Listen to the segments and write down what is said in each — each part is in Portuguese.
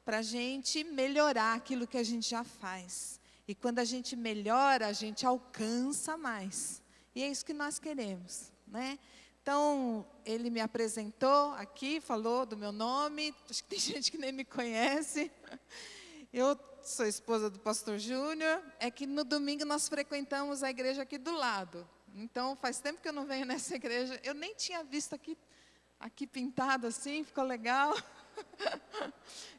para a gente melhorar aquilo que a gente já faz. E quando a gente melhora, a gente alcança mais. E é isso que nós queremos, né? Então, ele me apresentou aqui, falou do meu nome. Acho que tem gente que nem me conhece. Eu sou esposa do pastor Júnior. É que no domingo nós frequentamos a igreja aqui do lado. Então, faz tempo que eu não venho nessa igreja. Eu nem tinha visto aqui pintado assim, ficou legal.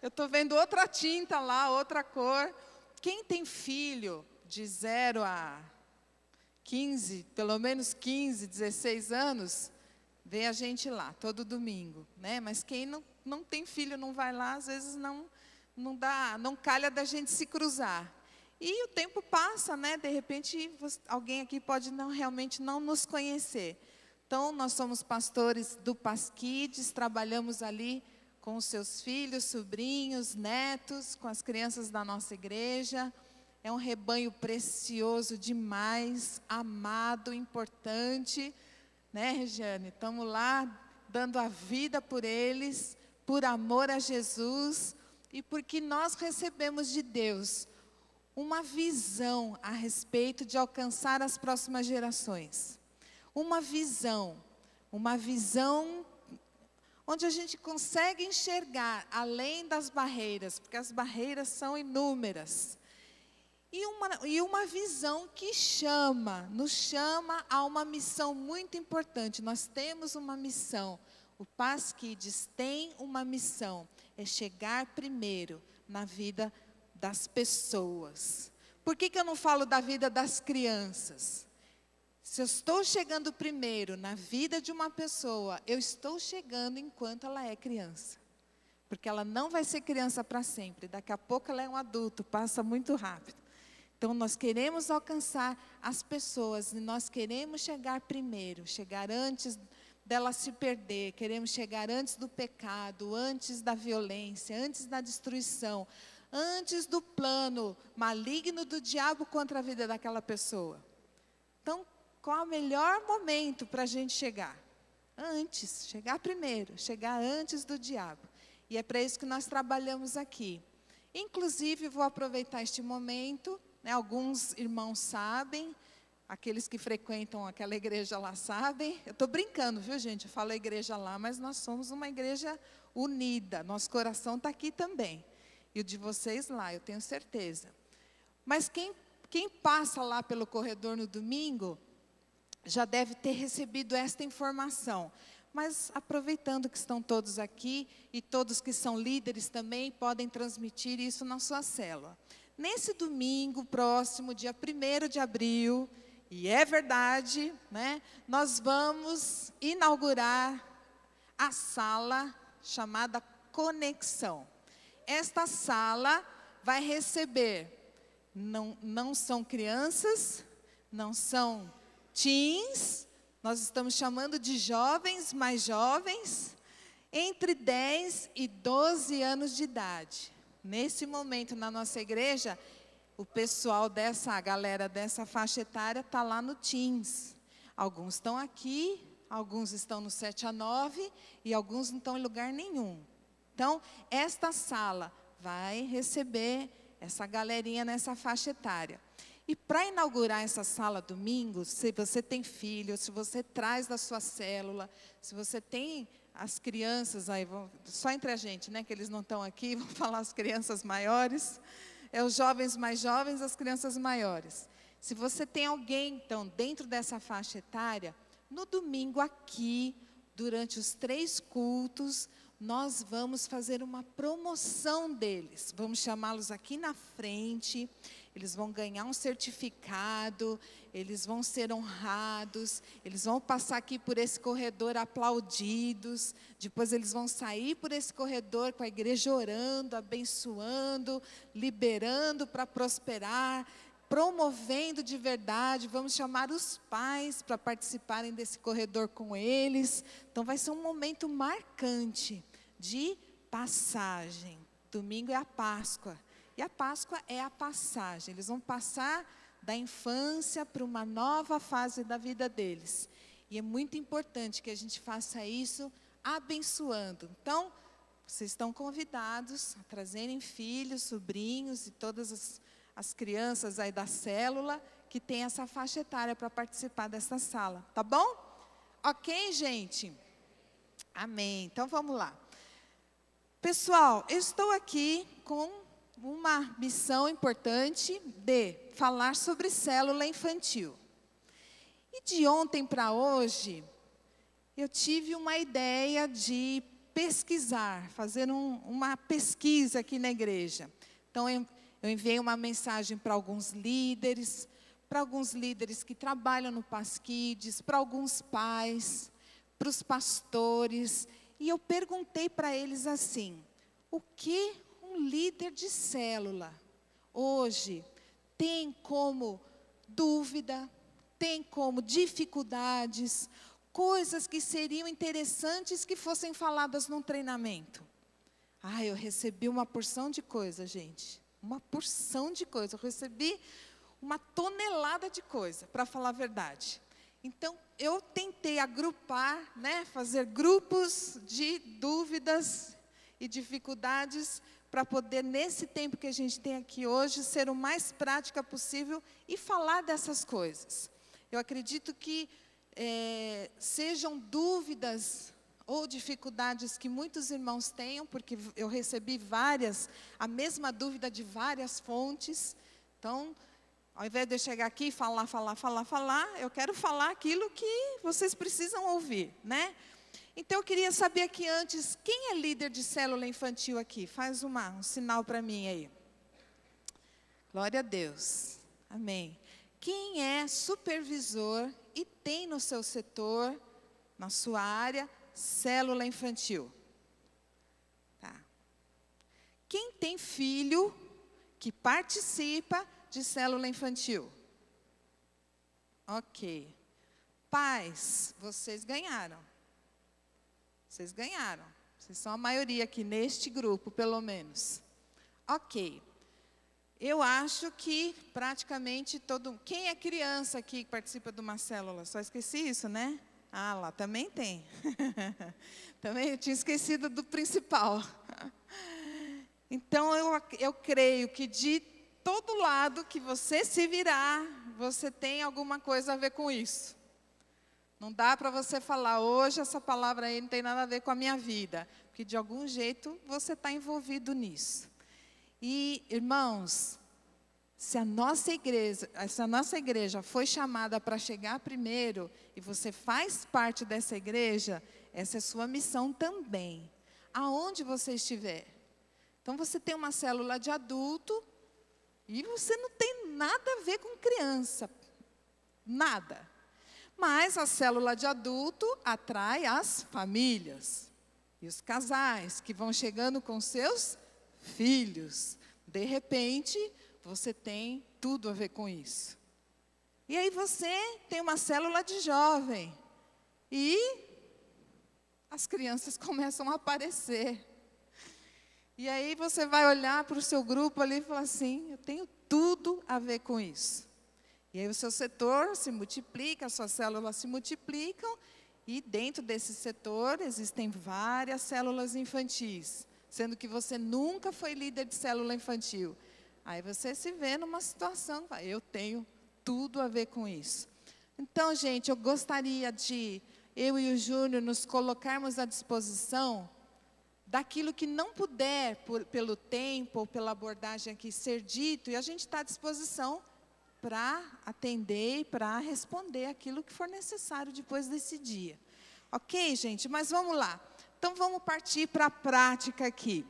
Eu estou vendo outra tinta lá, outra cor. Quem tem filho de 0 a 15, pelo menos 15, 16 anos, vê a gente lá, todo domingo, né? Mas quem não tem filho, não vai lá, às vezes não calha da gente se cruzar. E o tempo passa, né? De repente, alguém aqui pode realmente não nos conhecer. Então, nós somos pastores do Pasquides, trabalhamos ali com os seus filhos, sobrinhos, netos, com as crianças da nossa igreja. É um rebanho precioso demais, amado, importante, né, Regiane? Estamos lá dando a vida por eles, por amor a Jesus e porque nós recebemos de Deus uma visão a respeito de alcançar as próximas gerações. Uma visão onde a gente consegue enxergar além das barreiras, porque as barreiras são inúmeras. E uma visão que nos chama a uma missão muito importante. Nós temos uma missão. O Pasquides tem uma missão, é chegar primeiro na vida das pessoas. Por que eu não falo da vida das crianças? Se eu estou chegando primeiro na vida de uma pessoa, eu estou chegando enquanto ela é criança. Porque ela não vai ser criança para sempre. Daqui a pouco ela é um adulto, passa muito rápido. Então, nós queremos alcançar as pessoas e nós queremos chegar primeiro, chegar antes dela se perder, queremos chegar antes do pecado, antes da violência, antes da destruição, antes do plano maligno do diabo contra a vida daquela pessoa. Então, qual é o melhor momento para a gente chegar? Antes, chegar primeiro, chegar antes do diabo. E é para isso que nós trabalhamos aqui. Inclusive, vou aproveitar este momento, né, alguns irmãos sabem, aqueles que frequentam aquela igreja lá sabem. Eu estou brincando, viu, gente? Eu falo igreja lá, mas nós somos uma igreja unida. Nosso coração está aqui também. E o de vocês lá, eu tenho certeza. Mas quem passa lá pelo corredor no domingo, já deve ter recebido esta informação. Mas aproveitando que estão todos aqui, e todos que são líderes também, podem transmitir isso na sua célula. Nesse domingo próximo, dia 1º de abril, e é verdade, né, nós vamos inaugurar a sala chamada Conexão. Esta sala vai receber, não são crianças, não são teens, nós estamos chamando de jovens, mais jovens, entre 10 e 12 anos de idade. Nesse momento, na nossa igreja, o pessoal a galera dessa faixa etária está lá no teens. Alguns estão aqui, alguns estão no 7 a 9 e alguns não estão em lugar nenhum. Então, esta sala vai receber essa galerinha nessa faixa etária. E para inaugurar essa sala domingo, se você tem filho, se você traz da sua célula, se você tem as crianças, aí só entre a gente, né, que eles não estão aqui, vou falar as crianças maiores, os jovens mais jovens, as crianças maiores. Se você tem alguém, então, dentro dessa faixa etária, no domingo aqui, durante os 3 cultos, nós vamos fazer uma promoção deles. Vamos chamá-los aqui na frente, eles vão ganhar um certificado, eles vão ser honrados, eles vão passar aqui por esse corredor aplaudidos, depois eles vão sair por esse corredor com a igreja orando, abençoando, liberando para prosperar, promovendo de verdade. Vamos chamar os pais para participarem desse corredor com eles. Então vai ser um momento marcante de passagem. Domingo é a Páscoa. E a Páscoa é a passagem. Eles vão passar da infância para uma nova fase da vida deles. E é muito importante que a gente faça isso abençoando. Então, vocês estão convidados a trazerem filhos, sobrinhos e todas as crianças aí da célula que tem essa faixa etária para participar dessa sala, tá bom? Ok, gente? Amém. Então, vamos lá. Pessoal, eu estou aqui com uma missão importante de falar sobre célula infantil. E de ontem para hoje, eu tive uma ideia de pesquisar, fazer uma pesquisa aqui na igreja. Então, eu enviei uma mensagem para alguns líderes que trabalham no Pasquides, para alguns pais, para os pastores, e eu perguntei para eles assim: o que um líder de célula hoje tem como dúvida, tem como dificuldades, coisas que seriam interessantes que fossem faladas num treinamento? Eu recebi uma porção de coisa, gente. Uma porção de coisa. Eu recebi uma tonelada de coisa, para falar a verdade. Então, eu tentei agrupar, fazer grupos de dúvidas e dificuldades para poder, nesse tempo que a gente tem aqui hoje, ser o mais prática possível e falar dessas coisas. Eu acredito que sejam dúvidas ou dificuldades que muitos irmãos tenham, porque eu recebi a mesma dúvida de várias fontes. Então, ao invés de eu chegar aqui e falar, eu quero falar aquilo que vocês precisam ouvir, Então, eu queria saber aqui antes, quem é líder de célula infantil aqui? Faz um sinal para mim aí. Glória a Deus. Amém. Quem é supervisor e tem no seu setor, na sua área, célula infantil? Tá. Quem tem filho que participa de célula infantil? Ok. Pais, vocês ganharam. Vocês ganharam. Vocês são a maioria aqui neste grupo, pelo menos. Ok. Eu acho que praticamente quem é criança aqui que participa de uma célula? Só esqueci isso, né? Lá também tem. Também eu tinha esquecido do principal. Então, eu creio que de todo lado que você se virar, você tem alguma coisa a ver com isso. Não dá para você falar, hoje essa palavra aí não tem nada a ver com a minha vida. Porque de algum jeito você está envolvido nisso. E, irmãos, se a nossa igreja foi chamada para chegar primeiro, e você faz parte dessa igreja, essa é sua missão também, aonde você estiver. Então, você tem uma célula de adulto, e você não tem nada a ver com criança, nada. Mas a célula de adulto atrai as famílias e os casais que vão chegando com seus filhos. De repente, você tem tudo a ver com isso. E aí você tem uma célula de jovem e as crianças começam a aparecer. E aí você vai olhar para o seu grupo ali e falar assim, eu tenho tudo a ver com isso. E aí o seu setor se multiplica, as suas células se multiplicam, e dentro desse setor existem várias células infantis, sendo que você nunca foi líder de célula infantil. Aí você se vê numa situação, eu tenho tudo a ver com isso. Então, gente, eu gostaria de, eu e o Júnior, nos colocarmos à disposição daquilo que não puder, pelo tempo ou pela abordagem aqui, ser dito, e a gente está à disposição para atender e para responder aquilo que for necessário depois desse dia. Ok, gente? Mas vamos lá. Então, vamos partir para a prática aqui.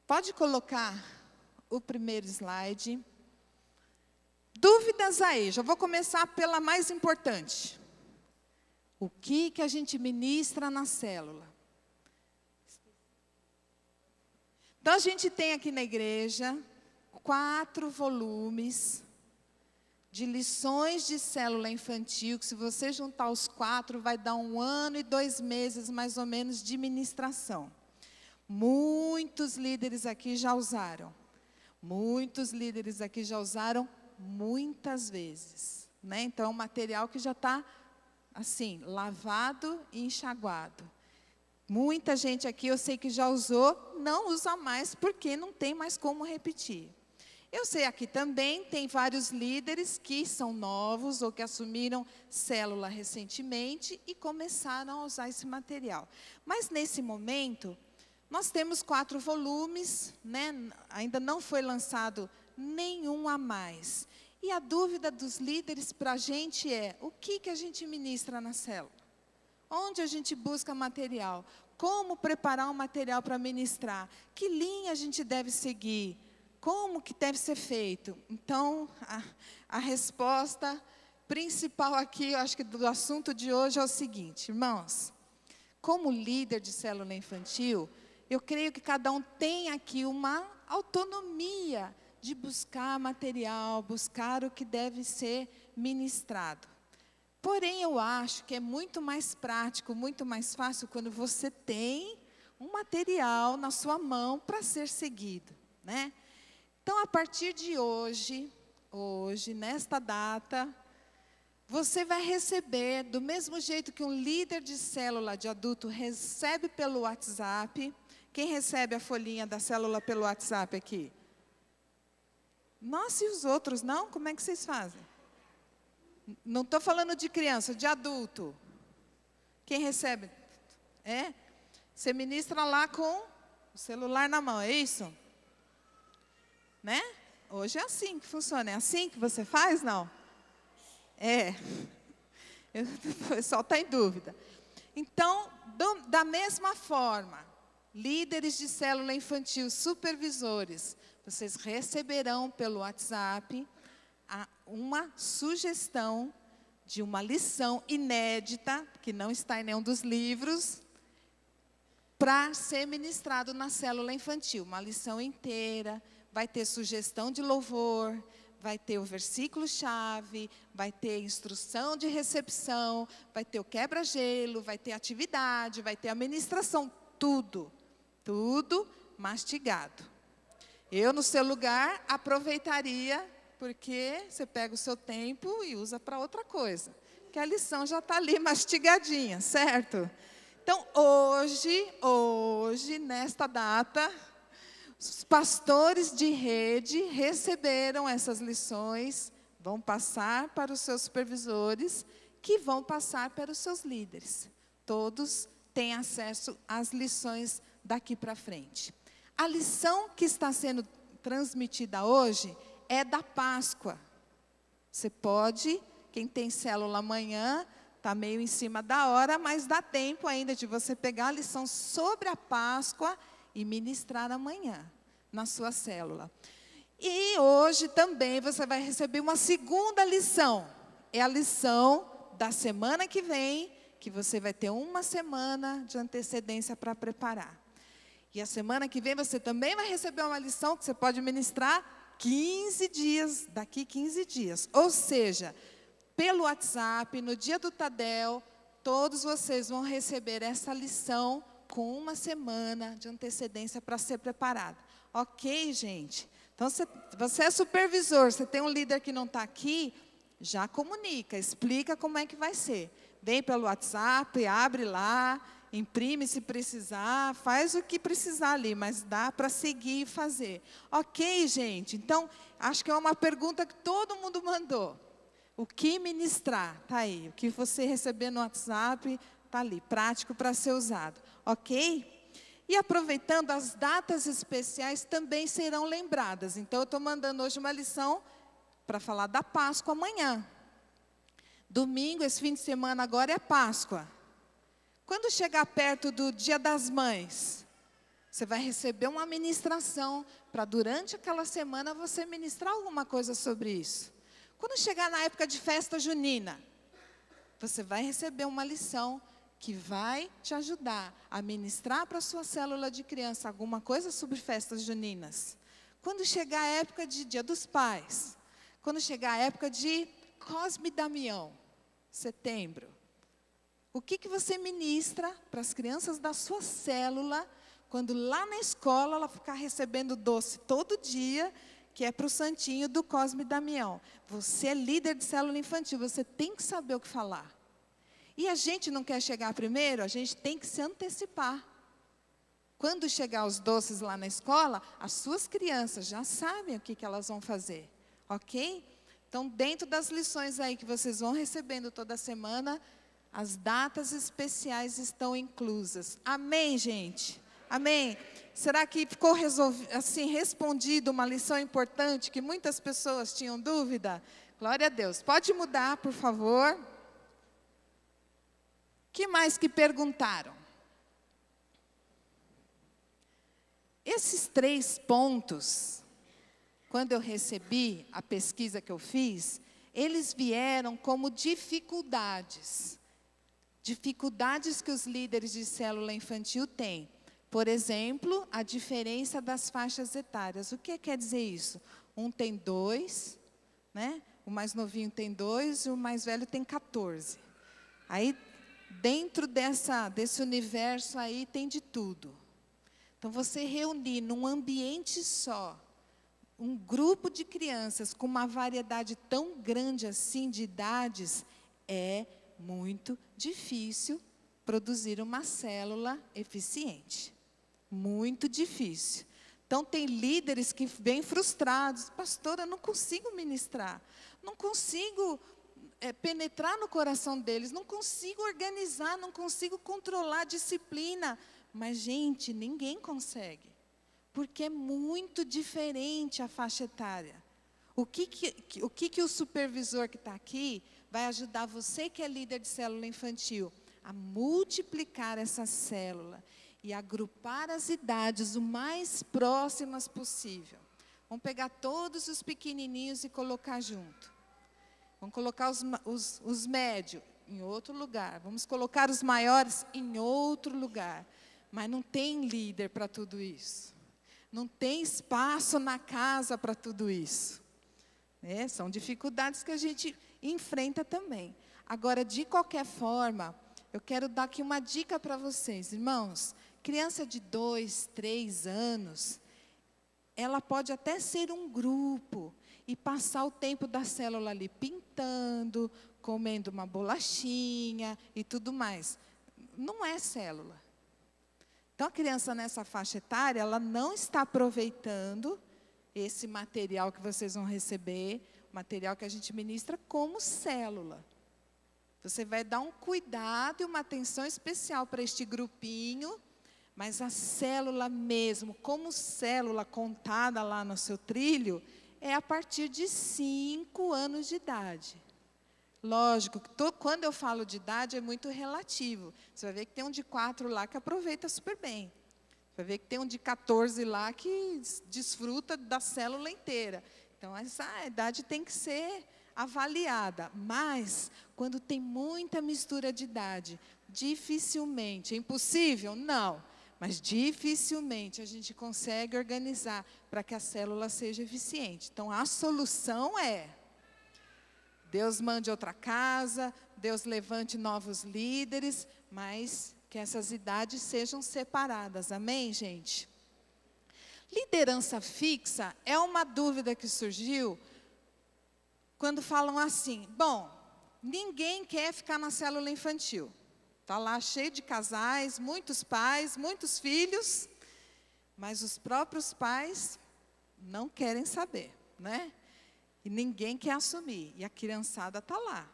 Pode colocar o primeiro slide. Dúvidas aí, já vou começar pela mais importante. O que a gente ministra na célula? Então, a gente tem aqui na igreja 4 volumes de lições de célula infantil, que se você juntar os 4, vai dar 1 ano e 2 meses, mais ou menos, de ministração. Muitos líderes aqui já usaram. Muitos líderes aqui já usaram muitas vezes. Então, é um material que já está, assim, lavado e enxaguado. Muita gente aqui, eu sei que já usou, não usa mais, porque não tem mais como repetir. Eu sei aqui também, tem vários líderes que são novos ou que assumiram célula recentemente e começaram a usar esse material. Mas nesse momento, nós temos 4 volumes, né? Ainda não foi lançado nenhum a mais. E a dúvida dos líderes para a gente é, o que a gente ministra na célula? Onde a gente busca material? Como preparar um material para ministrar? Que linha a gente deve seguir? Como que deve ser feito? Então, a resposta principal aqui, eu acho que do assunto de hoje é o seguinte, irmãos. Como líder de célula infantil, eu creio que cada um tem aqui uma autonomia de buscar material, buscar o que deve ser ministrado. Porém, eu acho que é muito mais prático, muito mais fácil quando você tem um material na sua mão para ser seguido, né? Então, a partir de hoje, nesta data, você vai receber, do mesmo jeito que um líder de célula de adulto recebe pelo WhatsApp. Quem recebe a folhinha da célula pelo WhatsApp aqui? Nossa, e os outros não? Como é que vocês fazem? Não estou falando de criança, de adulto. Quem recebe? Você ministra lá com o celular na mão, é isso? Né? Hoje é assim que funciona. É assim que você faz, não? O pessoal está em dúvida. Então, da mesma forma, líderes de célula infantil, supervisores, vocês receberão pelo WhatsApp uma sugestão de uma lição inédita, que não está em nenhum dos livros, para ser ministrado na célula infantil. Uma lição inteira, vai ter sugestão de louvor, vai ter o versículo-chave, vai ter instrução de recepção, vai ter o quebra-gelo, vai ter atividade, vai ter a ministração, tudo mastigado. Eu, no seu lugar, aproveitaria, porque você pega o seu tempo e usa para outra coisa, que a lição já está ali mastigadinha, certo? Então, hoje, nesta data, os pastores de rede receberam essas lições, vão passar para os seus supervisores, que vão passar para os seus líderes. Todos têm acesso às lições daqui para frente. A lição que está sendo transmitida hoje é da Páscoa. Você pode, quem tem célula amanhã, está meio em cima da hora, mas dá tempo ainda de você pegar a lição sobre a Páscoa e ministrar amanhã na sua célula. E hoje também você vai receber uma segunda lição. É a lição da semana que vem, que você vai ter uma semana de antecedência para preparar. E a semana que vem você também vai receber uma lição que você pode ministrar 15 dias, daqui 15 dias. Ou seja, pelo WhatsApp, no dia do Tadel, todos vocês vão receber essa lição com uma semana de antecedência para ser preparado. Ok, gente? Então, você é supervisor, você tem um líder que não está aqui, já comunica, explica como é que vai ser. Vem pelo WhatsApp, abre lá, imprime se precisar, faz o que precisar ali, mas dá para seguir e fazer. Ok, gente? Então, acho que é uma pergunta que todo mundo mandou. O que ministrar? Está aí. O que você receber no WhatsApp, está ali, prático para ser usado. Ok? E aproveitando, as datas especiais também serão lembradas. Então, eu estou mandando hoje uma lição para falar da Páscoa amanhã. Domingo, esse fim de semana agora é Páscoa. Quando chegar perto do Dia das Mães, você vai receber uma ministração para durante aquela semana você ministrar alguma coisa sobre isso. Quando chegar na época de festa junina, você vai receber uma lição que vai te ajudar a ministrar para a sua célula de criança alguma coisa sobre festas juninas. Quando chegar a época de Dia dos Pais, quando chegar a época de Cosme e Damião, setembro, o que você ministra para as crianças da sua célula, quando lá na escola ela ficar recebendo doce todo dia, que é para o santinho do Cosme e Damião. Você é líder de célula infantil, você tem que saber o que falar. E a gente não quer chegar primeiro, a gente tem que se antecipar. Quando chegar os doces lá na escola, as suas crianças já sabem o que elas vão fazer, ok? Então, dentro das lições aí que vocês vão recebendo toda semana, as datas especiais estão inclusas. Amém, gente? Amém? Será que ficou respondido uma lição importante que muitas pessoas tinham dúvida? Glória a Deus. Pode mudar, por favor. O que mais que perguntaram? Esses 3 pontos, quando eu recebi a pesquisa que eu fiz, eles vieram como dificuldades. Dificuldades que os líderes de célula infantil têm. Por exemplo, a diferença das faixas etárias. O que quer dizer isso? Um tem 2, né? O mais novinho tem 2 e o mais velho tem 14. Aí, dentro desse universo aí, tem de tudo. Então, você reunir num ambiente só, um grupo de crianças com uma variedade tão grande assim de idades, é muito difícil produzir uma célula eficiente. Muito difícil. Então, tem líderes que vêm frustrados. Pastora, eu não consigo ministrar. Não consigo penetrar no coração deles. Não consigo organizar, não consigo controlar a disciplina. Mas, gente, ninguém consegue. Porque é muito diferente a faixa etária. O que o supervisor que está aqui vai ajudar você que é líder de célula infantil a multiplicar essa célula e agrupar as idades o mais próximas possível. Vamos pegar todos os pequenininhos e colocar junto. Vamos colocar os médios em outro lugar. Vamos colocar os maiores em outro lugar. Mas não tem líder para tudo isso. Não tem espaço na casa para tudo isso. São dificuldades que a gente enfrenta também. Agora, de qualquer forma, eu quero dar aqui uma dica para vocês, irmãos. Criança de 2, 3 anos, ela pode até ser um grupo e passar o tempo da célula ali pintando, comendo uma bolachinha e tudo mais. Não é célula. Então, a criança nessa faixa etária, ela não está aproveitando esse material que vocês vão receber, material que a gente ministra como célula. Você vai dar um cuidado e uma atenção especial para este grupinho, mas a célula mesmo, como célula contada lá no seu trilho, é a partir de 5 anos de idade. Lógico, quando eu falo de idade é muito relativo. Você vai ver que tem um de 4 lá que aproveita super bem. Vai ver que tem um de 14 lá que desfruta da célula inteira. Então, essa idade tem que ser avaliada. Mas, quando tem muita mistura de idade, dificilmente, é impossível? Não. Mas, dificilmente, a gente consegue organizar para que a célula seja eficiente. Então, a solução é: Deus mande outra casa, Deus levante novos líderes, mas que essas idades sejam separadas. Amém, gente? Liderança fixa é uma dúvida que surgiu quando falam assim: bom, ninguém quer ficar na célula infantil. Está lá cheio de casais, muitos pais, muitos filhos, mas os próprios pais não querem saber, né? E ninguém quer assumir, e a criançada está lá.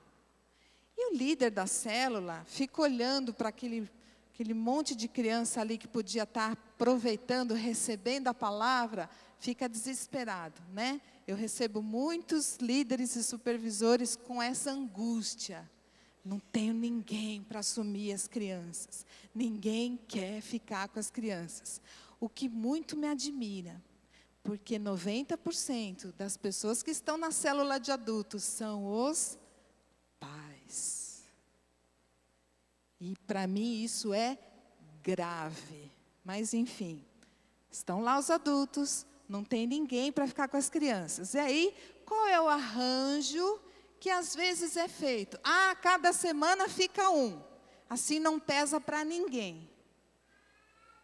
E o líder da célula fica olhando para aquele monte de criança ali que podia estar aproveitando, recebendo a palavra, fica desesperado, né? Eu recebo muitos líderes e supervisores com essa angústia. Não tenho ninguém para assumir as crianças. Ninguém quer ficar com as crianças. O que muito me admira, porque 90% das pessoas que estão na célula de adultos são os pais. E para mim isso é grave. Mas enfim, estão lá os adultos, não tem ninguém para ficar com as crianças. E aí, qual é o arranjo que às vezes é feito? Cada semana fica um. Assim não pesa para ninguém.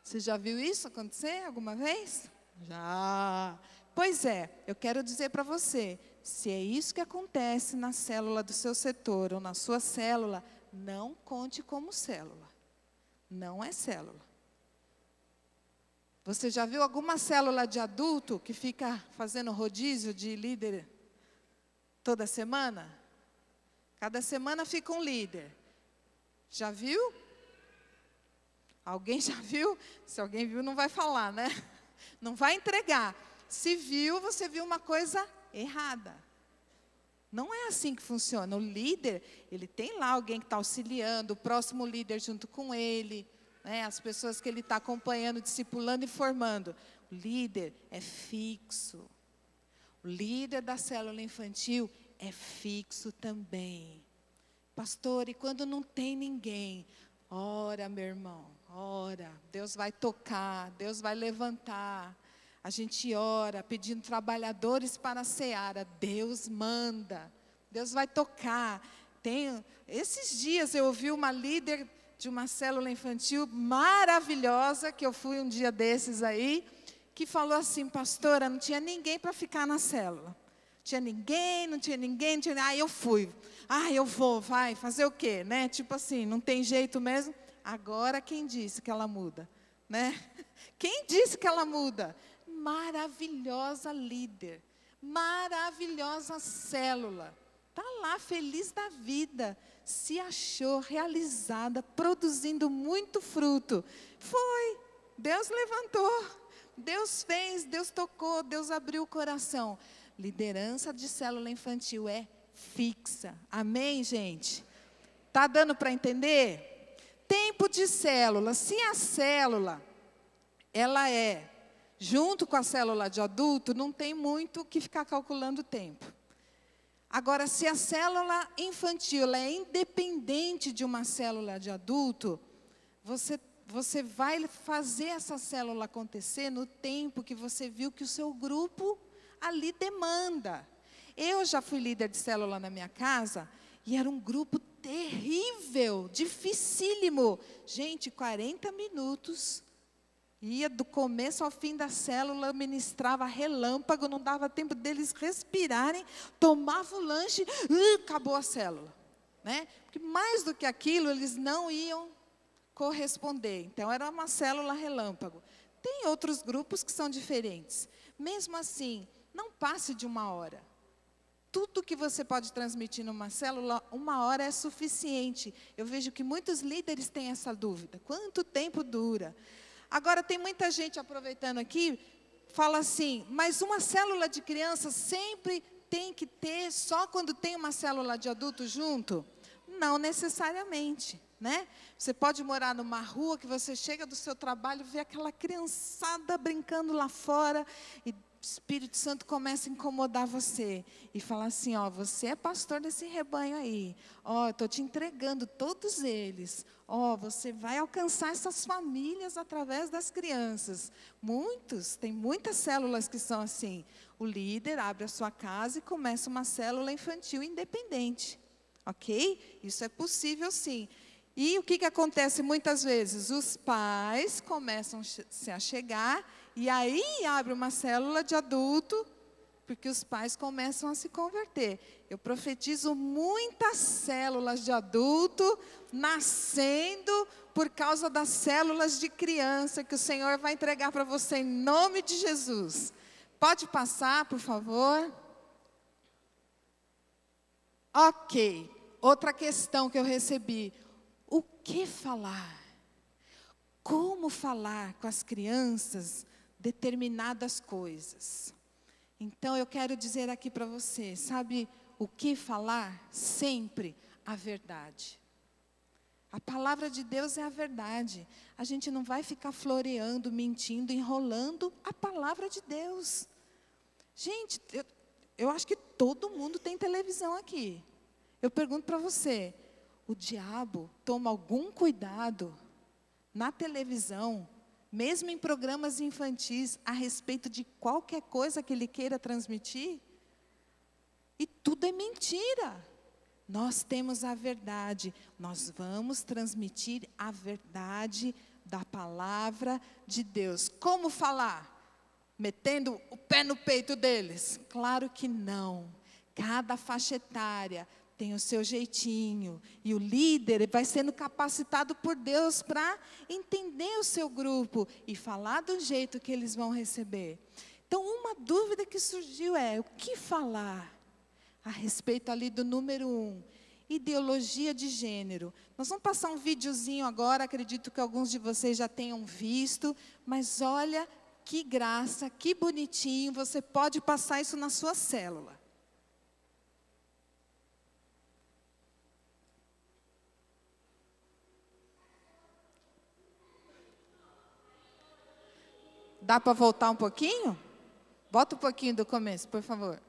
Você já viu isso acontecer alguma vez? Já. Pois é, eu quero dizer para você, se é isso que acontece na célula do seu setor ou na sua célula, não conte como célula. Não é célula. Você já viu alguma célula de adulto que fica fazendo rodízio de líder toda semana? Cada semana fica um líder. Já viu? Alguém já viu? Se alguém viu, não vai falar, né? Não vai entregar. Se viu, você viu uma coisa errada. Não é assim que funciona. O líder, ele tem lá alguém que está auxiliando, o próximo líder junto com ele, né? As pessoas que ele está acompanhando, discipulando e formando. O líder é fixo. O líder da célula infantil é fixo também. Pastor, e quando não tem ninguém? Ora, meu irmão, ora. Deus vai tocar, Deus vai levantar. A gente ora pedindo trabalhadores para a seara. Deus manda. Deus vai tocar. Esses dias eu ouvi uma líder de uma célula infantil maravilhosa, que eu fui um dia desses aí, que falou assim: pastora, não tinha ninguém para ficar na célula. Não tinha ninguém. Eu fui. Eu vou, vai, fazer o quê? Né? Tipo assim, não tem jeito mesmo. Agora quem disse que ela muda? Né? Quem disse que ela muda? Maravilhosa líder, maravilhosa célula, está lá feliz da vida, se achou realizada, produzindo muito fruto. Foi, Deus levantou, Deus fez, Deus tocou, Deus abriu o coração. Liderança de célula infantil é fixa, amém, gente? Está dando para entender? Tempo de célula, se a célula, ela é junto com a célula de adulto, não tem muito o que ficar calculando o tempo. Agora, se a célula infantil é independente de uma célula de adulto, você vai fazer essa célula acontecer no tempo que você viu que o seu grupo ali demanda. Eu já fui líder de célula na minha casa, e era um grupo terrível, dificílimo. Gente, 40 minutos. Ia do começo ao fim da célula, ministrava relâmpago, não dava tempo deles respirarem, tomava o lanche, acabou a célula. Né? Porque mais do que aquilo, eles não iam corresponder. Então, era uma célula relâmpago. Tem outros grupos que são diferentes. Mesmo assim, não passe de 1 hora. Tudo que você pode transmitir numa célula, 1 hora é suficiente. Eu vejo que muitos líderes têm essa dúvida. Quanto tempo dura? Agora, tem muita gente aproveitando aqui, fala assim, mas uma célula de criança sempre tem que ter só quando tem uma célula de adulto junto? Não necessariamente, né? Você pode morar numa rua que você chega do seu trabalho, vê aquela criançada brincando lá fora, e o Espírito Santo começa a incomodar você, e fala assim, você é pastor desse rebanho aí, eu estou te entregando todos eles, você vai alcançar essas famílias através das crianças. Tem muitas células que são assim. O líder abre a sua casa e começa uma célula infantil independente, ok? Isso é possível sim. E o que acontece muitas vezes? Os pais começam a chegar, e aí abre uma célula de adulto, porque os pais começam a se converter. Eu profetizo muitas células de adulto nascendo por causa das células de criança que o Senhor vai entregar para você em nome de Jesus. Pode passar, por favor? Ok. Outra questão que eu recebi. O que falar? Como falar com as crianças determinadas coisas? Então, eu quero dizer aqui para você, sabe o que falar? Sempre a verdade. A palavra de Deus é a verdade. A gente não vai ficar floreando, mentindo, enrolando a palavra de Deus. Gente, eu acho que todo mundo tem televisão aqui. Eu pergunto para você, o diabo toma algum cuidado na televisão, mesmo em programas infantis, a respeito de qualquer coisa que ele queira transmitir? E tudo é mentira. Nós temos a verdade, nós vamos transmitir a verdade da palavra de Deus. Como falar? Metendo o pé no peito deles? Claro que não. Cada faixa etária tem o seu jeitinho. E o líder vai sendo capacitado por Deus para entender o seu grupo e falar do jeito que eles vão receber. Então, uma dúvida que surgiu é: o que falar a respeito ali do número 1? Ideologia de gênero. Nós vamos passar um videozinho agora, acredito que alguns de vocês já tenham visto, mas olha que graça, que bonitinho, você pode passar isso na sua célula. Dá para voltar um pouquinho? Bota um pouquinho do começo, por favor.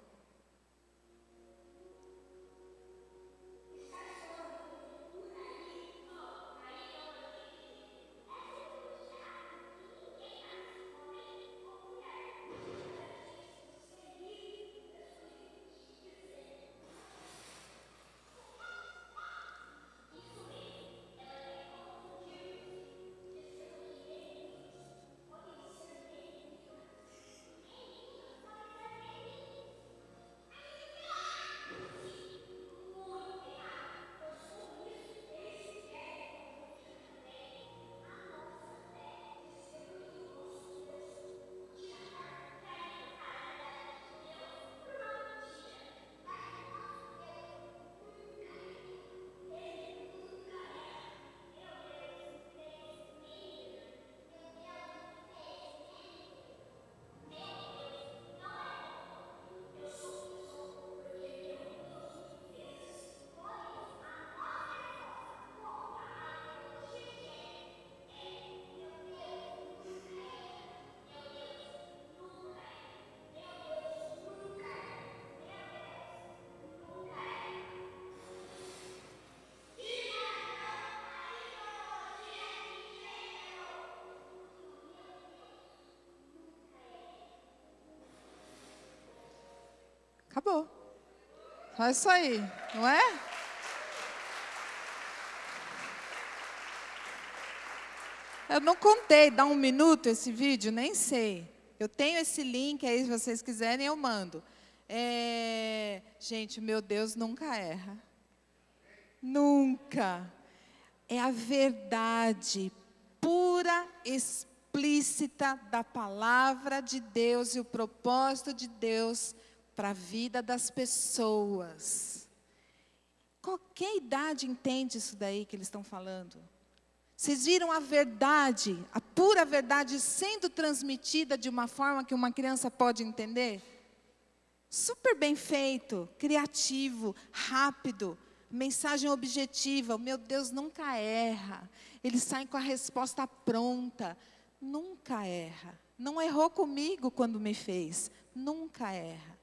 Acabou. Só isso aí, não é? Eu não contei, dá 1 minuto esse vídeo, nem sei. Eu tenho esse link aí, se vocês quiserem, eu mando. Gente, meu Deus nunca erra. Nunca. É a verdade pura, explícita da palavra de Deus e o propósito de Deus para a vida das pessoas. Qualquer idade entende isso daí que eles estão falando. Vocês viram a verdade, a pura verdade sendo transmitida de uma forma que uma criança pode entender? Super bem feito, criativo, rápido, mensagem objetiva. O meu Deus nunca erra. Eles saem com a resposta pronta. Nunca erra. Não errou comigo quando me fez. Nunca erra.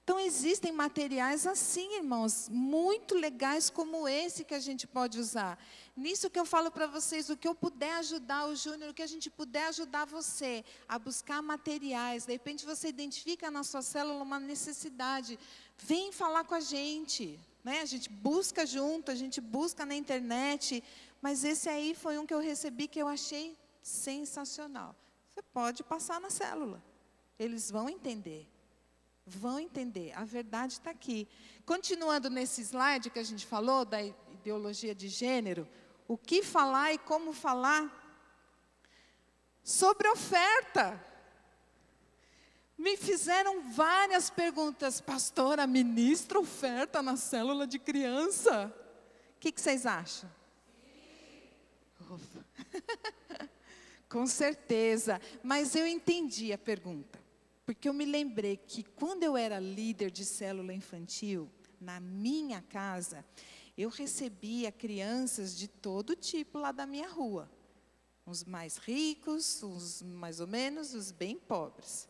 Então, existem materiais assim, irmãos, muito legais como esse que a gente pode usar. Nisso que eu falo para vocês, o que eu puder ajudar o Júnior, o que a gente puder ajudar você a buscar materiais. De repente, você identifica na sua célula uma necessidade. Vem falar com a gente, né? A gente busca junto, a gente busca na internet. Mas esse aí foi um que eu recebi que eu achei sensacional. Você pode passar na célula. Eles vão entender. Vão entender, a verdade está aqui. Continuando nesse slide que a gente falou, da ideologia de gênero, o que falar e como falar sobre oferta. Me fizeram várias perguntas, pastora, ministra oferta na célula de criança? O que vocês acham? Com certeza, mas eu entendi a pergunta. Porque eu me lembrei que quando eu era líder de célula infantil, na minha casa, eu recebia crianças de todo tipo lá da minha rua. Uns mais ricos, uns mais ou menos, os bem pobres.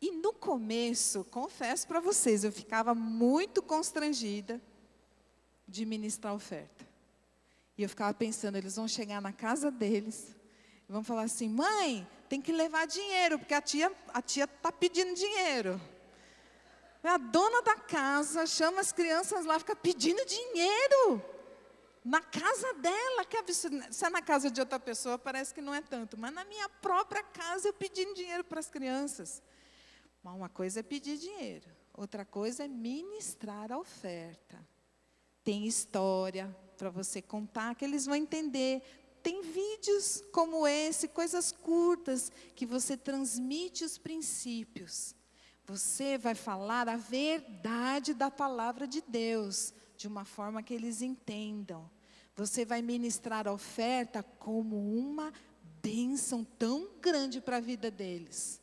E no começo, confesso para vocês, eu ficava muito constrangida de ministrar oferta. E eu ficava pensando, eles vão chegar na casa deles, e vão falar assim, mãe, tem que levar dinheiro, porque a tia está pedindo dinheiro. A dona da casa chama as crianças lá, fica pedindo dinheiro. Na casa dela, que absurdo. Se é na casa de outra pessoa, parece que não é tanto. Mas na minha própria casa, eu pedindo dinheiro para as crianças. Mas uma coisa é pedir dinheiro, outra coisa é ministrar a oferta. Tem história para você contar, que eles vão entender. Tem vídeos como esse, coisas curtas, que você transmite os princípios. Você vai falar a verdade da palavra de Deus, de uma forma que eles entendam. Você vai ministrar a oferta como uma bênção tão grande para a vida deles.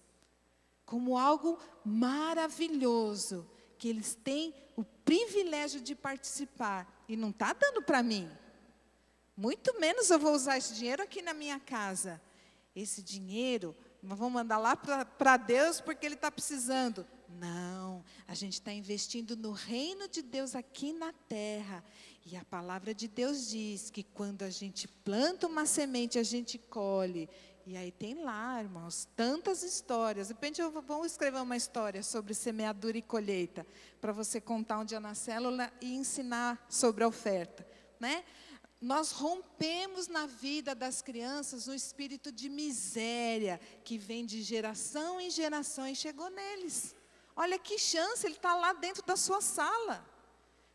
Como algo maravilhoso, que eles têm o privilégio de participar. E não está dando para mim. Muito menos eu vou usar esse dinheiro aqui na minha casa. Esse dinheiro, nós vamos mandar lá para Deus porque Ele está precisando. Não, a gente está investindo no reino de Deus aqui na terra. E a palavra de Deus diz que quando a gente planta uma semente, a gente colhe. E aí tem lá, irmãos, tantas histórias. De repente vamos escrever uma história sobre semeadura e colheita, para você contar um dia na célula e ensinar sobre a oferta, né? Nós rompemos na vida das crianças um espírito de miséria, que vem de geração em geração e chegou neles. Olha que chance, ele está lá dentro da sua sala,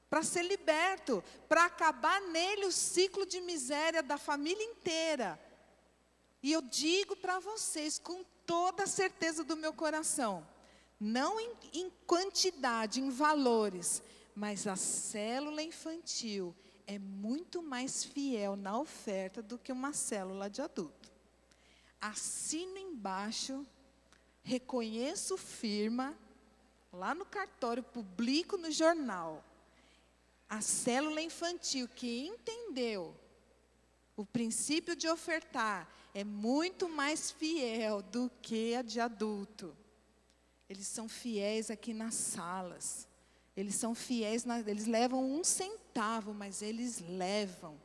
para ser liberto, para acabar nele o ciclo de miséria da família inteira. E eu digo para vocês, com toda a certeza do meu coração, não em quantidade, em valores, mas a célula infantil é muito mais fiel na oferta do que uma célula de adulto. Assino embaixo, reconheço firma, lá no cartório, publico no jornal. A célula infantil que entendeu o princípio de ofertar é muito mais fiel do que a de adulto. Eles são fiéis aqui nas salas. Eles são fiéis, eles levam 1 centavo, mas eles levam.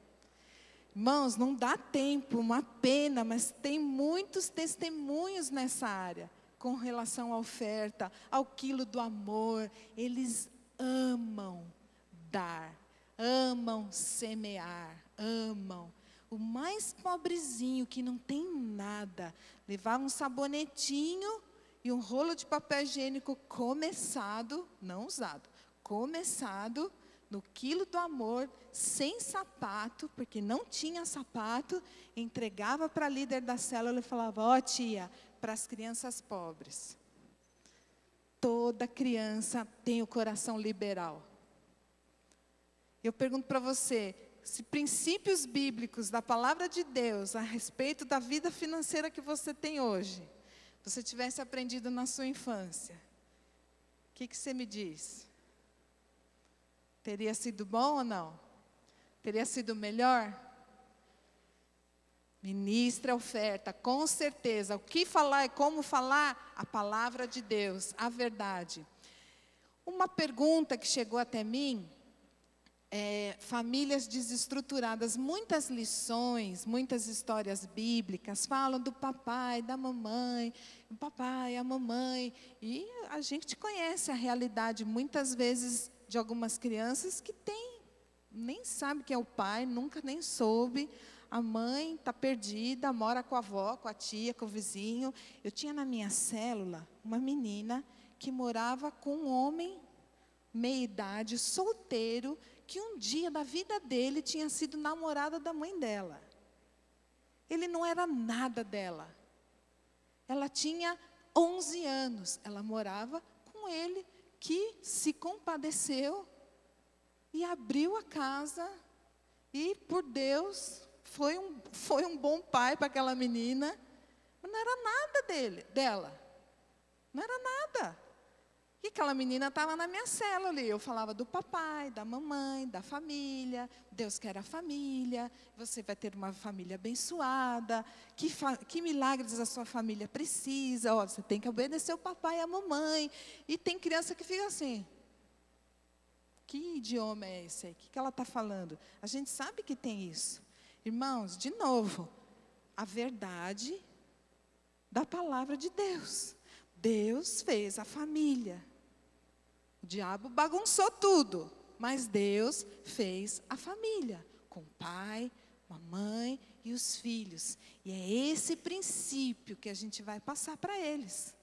Irmãos, não dá tempo, uma pena, mas tem muitos testemunhos nessa área, com relação à oferta, ao quilo do amor. Eles amam dar, amam semear, amam. O mais pobrezinho, que não tem nada, levava um sabonetinho e um rolo de papel higiênico começado, não usado, começado no quilo do amor, sem sapato, porque não tinha sapato, entregava para a líder da célula e falava: ó tia, para as crianças pobres. Toda criança tem o coração liberal. Eu pergunto para você, se princípios bíblicos da palavra de Deus a respeito da vida financeira que você tem hoje, você tivesse aprendido na sua infância, o que você me diz? Teria sido bom ou não? Teria sido melhor? Ministre a oferta, com certeza. O que falar e como falar? A palavra de Deus, a verdade. Uma pergunta que chegou até mim, famílias desestruturadas, muitas lições, muitas histórias bíblicas falam do papai, da mamãe, o papai, a mamãe, e a gente conhece a realidade muitas vezes de algumas crianças que nem sabe quem é o pai, nunca nem soube. A mãe está perdida, mora com a avó, com a tia, com o vizinho. Eu tinha na minha célula uma menina que morava com um homem, meia-idade, solteiro, que um dia da vida dele tinha sido namorada da mãe dela. Ele não era nada dela. Ela tinha 11 anos, ela morava com ele, que se compadeceu e abriu a casa, e por Deus foi um bom pai para aquela menina, mas não era nada dela, não era nada. E aquela menina estava na minha célula, e eu falava do papai, da mamãe, da família. Deus quer a família, você vai ter uma família abençoada, que milagres a sua família precisa, você tem que obedecer o papai e a mamãe. E tem criança que fica assim: que idioma é esse aí? O que ela está falando? A gente sabe que tem isso. Irmãos, de novo, a verdade da palavra de Deus. Deus fez a família. O diabo bagunçou tudo, mas Deus fez a família, com o pai, a mãe e os filhos. E é esse princípio que a gente vai passar para eles.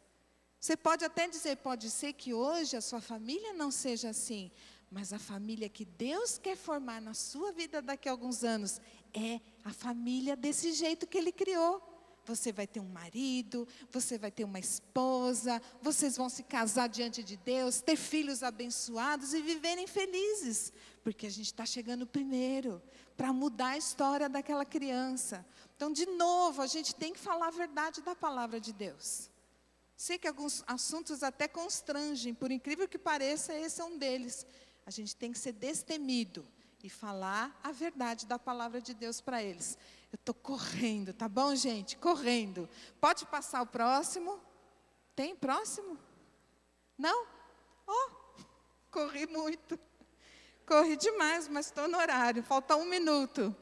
Você pode até dizer, pode ser que hoje a sua família não seja assim, Mas a família que Deus quer formar na sua vida daqui a alguns anos é a família desse jeito que Ele criou. Você vai ter um marido, você vai ter uma esposa, vocês vão se casar diante de Deus, ter filhos abençoados e viverem felizes. Porque a gente está chegando primeiro para mudar a história daquela criança. Então, de novo, a gente tem que falar a verdade da palavra de Deus. Sei que alguns assuntos até constrangem, por incrível que pareça, esse é um deles. A gente tem que ser destemido e falar a verdade da palavra de Deus para eles. Eu estou correndo, tá bom, gente? Correndo. Pode passar o próximo? Tem próximo? Não? Corri muito. Corri demais, mas estou no horário. Falta 1 minuto.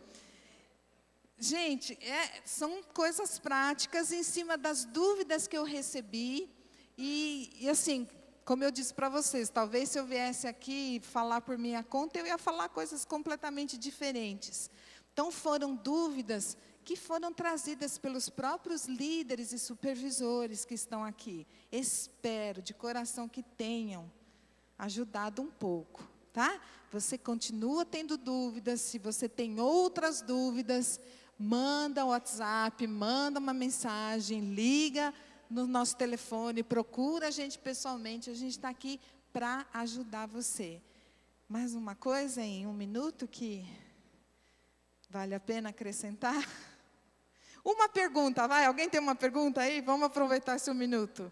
Gente, são coisas práticas em cima das dúvidas que eu recebi. E assim, como eu disse para vocês, talvez se eu viesse aqui falar por minha conta, eu ia falar coisas completamente diferentes. Então, foram dúvidas que foram trazidas pelos próprios líderes e supervisores que estão aqui. Espero de coração que tenham ajudado um pouco, tá? Você continua tendo dúvidas, se você tem outras dúvidas, manda um WhatsApp, manda uma mensagem, liga no nosso telefone, procura a gente pessoalmente, a gente está aqui para ajudar você. Mais uma coisa em 1 minuto que vale a pena acrescentar? Uma pergunta, vai, alguém tem uma pergunta aí? Vamos aproveitar esse 1 minuto.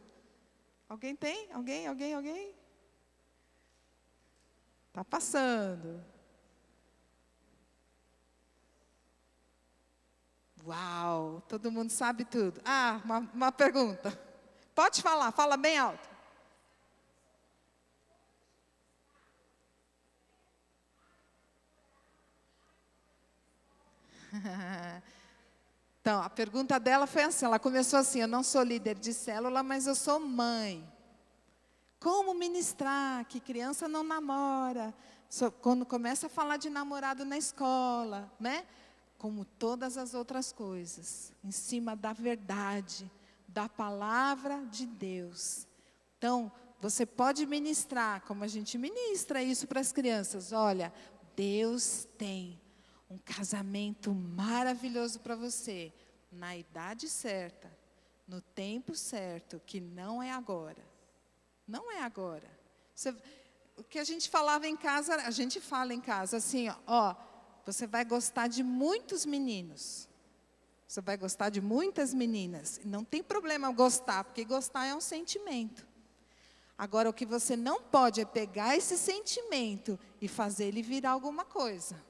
Alguém tem? Alguém? Está passando. Uau, todo mundo sabe tudo. Uma pergunta. Pode falar, fala bem alto. Então, a pergunta dela foi assim, ela começou assim: eu não sou líder de célula, mas eu sou mãe. Como ministrar que criança não namora? Quando começa a falar de namorado na escola, né? Como todas as outras coisas, em cima da verdade, da palavra de Deus. Então, você pode ministrar, como a gente ministra isso para as crianças. Olha, Deus tem um casamento maravilhoso para você, na idade certa, no tempo certo, que não é agora. Não é agora. O que a gente falava em casa, a gente fala em casa assim, você vai gostar de muitos meninos. Você vai gostar de muitas meninas. Não tem problema gostar, porque gostar é um sentimento. Agora, o que você não pode é pegar esse sentimento e fazer ele virar alguma coisa.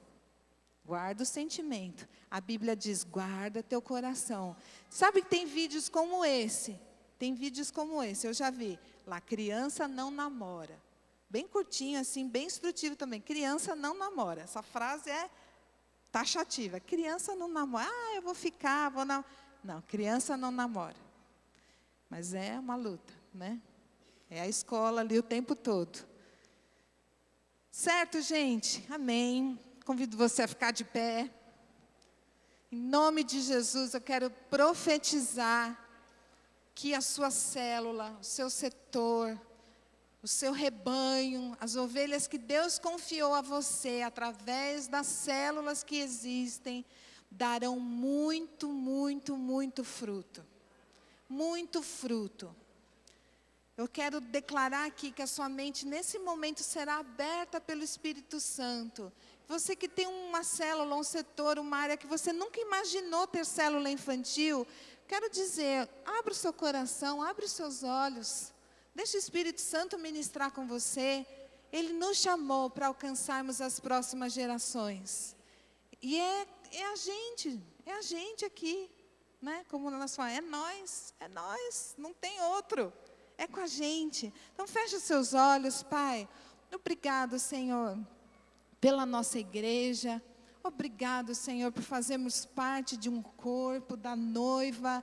Guarda o sentimento. A Bíblia diz, guarda teu coração. Sabe que tem vídeos como esse? Tem vídeos como esse, eu já vi. Lá, criança não namora. Bem curtinho assim, bem instrutivo também. Criança não namora. Essa frase é taxativa. Criança não namora. Eu vou ficar, vou namorar. Não, criança não namora. Mas é uma luta, né? É a escola ali o tempo todo. Certo, gente? Amém. Convido você a ficar de pé. Em nome de Jesus, eu quero profetizar que a sua célula, o seu setor, o seu rebanho, as ovelhas que Deus confiou a você, através das células que existem, darão muito, muito, muito fruto. Muito fruto. Eu quero declarar aqui que a sua mente, nesse momento, será aberta pelo Espírito Santo. Você que tem uma célula, um setor, uma área que você nunca imaginou ter célula infantil, quero dizer, abra o seu coração, abra os seus olhos. Deixa o Espírito Santo ministrar com você. Ele nos chamou para alcançarmos as próximas gerações. E é a gente aqui, né? Como nós falamos, é nós, não tem outro. É com a gente. Então feche os seus olhos, Pai. Obrigado, Senhor, pela nossa igreja. Obrigado, Senhor, por fazermos parte de um corpo, da noiva.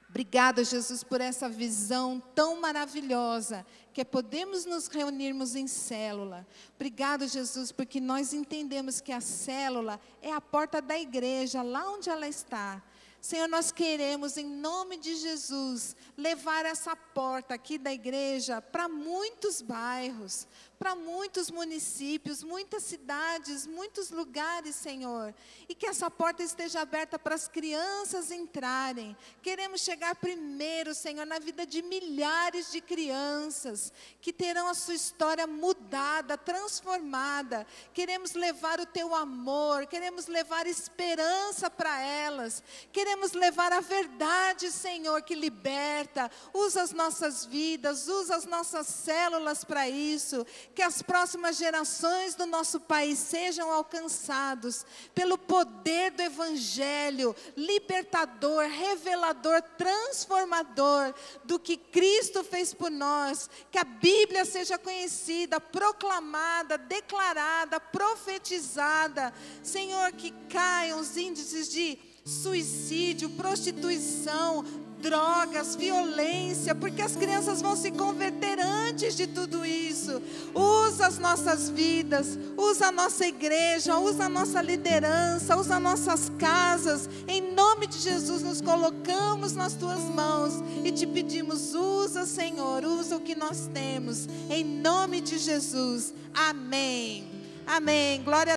Obrigada, Jesus, por essa visão tão maravilhosa, que é podermos nos reunirmos em célula. Obrigado, Jesus, porque nós entendemos que a célula é a porta da igreja, lá onde ela está. Senhor, nós queremos, em nome de Jesus, levar essa porta aqui da igreja para muitos bairros, para muitos municípios, muitas cidades, muitos lugares, Senhor. E que essa porta esteja aberta para as crianças entrarem. Queremos chegar primeiro, Senhor, na vida de milhares de crianças que terão a sua história mudada, transformada. Queremos levar o Teu amor, queremos levar esperança para elas. Queremos levar a verdade, Senhor, que liberta. Usa as nossas vidas, usa as nossas células para isso. Que as próximas gerações do nosso país sejam alcançados pelo poder do Evangelho, libertador, revelador, transformador do que Cristo fez por nós. Que a Bíblia seja conhecida, proclamada, declarada, profetizada. Senhor, que caiam os índices de suicídio, prostituição, drogas, violência, porque as crianças vão se converter antes de tudo isso. Usa as nossas vidas, usa a nossa igreja, usa a nossa liderança, usa nossas casas. Em nome de Jesus, nos colocamos nas Tuas mãos e Te pedimos, usa, Senhor, usa o que nós temos. Em nome de Jesus, amém. Amém. Glória a